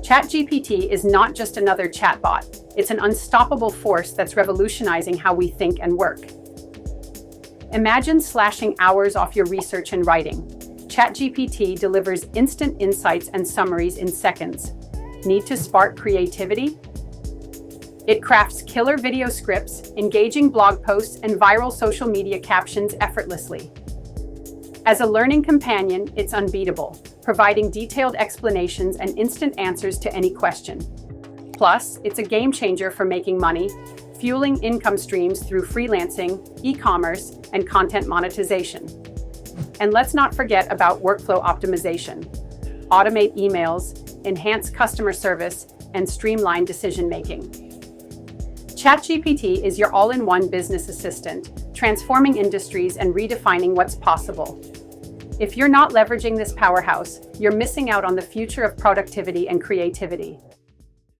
ChatGPT is not just another chatbot. It's an unstoppable force that's revolutionizing how we think and work. Imagine slashing hours off your research and writing. ChatGPT delivers instant insights and summaries in seconds. Need to spark creativity? It crafts killer video scripts, engaging blog posts, and viral social media captions effortlessly. As a learning companion, it's unbeatable, providing detailed explanations and instant answers to any question. Plus, it's a game changer for making money, fueling income streams through freelancing, e-commerce, and content monetization. And let's not forget about workflow optimization. Automate emails, enhance customer service, and streamline decision-making. ChatGPT is your all-in-one business assistant, transforming industries and redefining what's possible. If you're not leveraging this powerhouse, you're missing out on the future of productivity and creativity.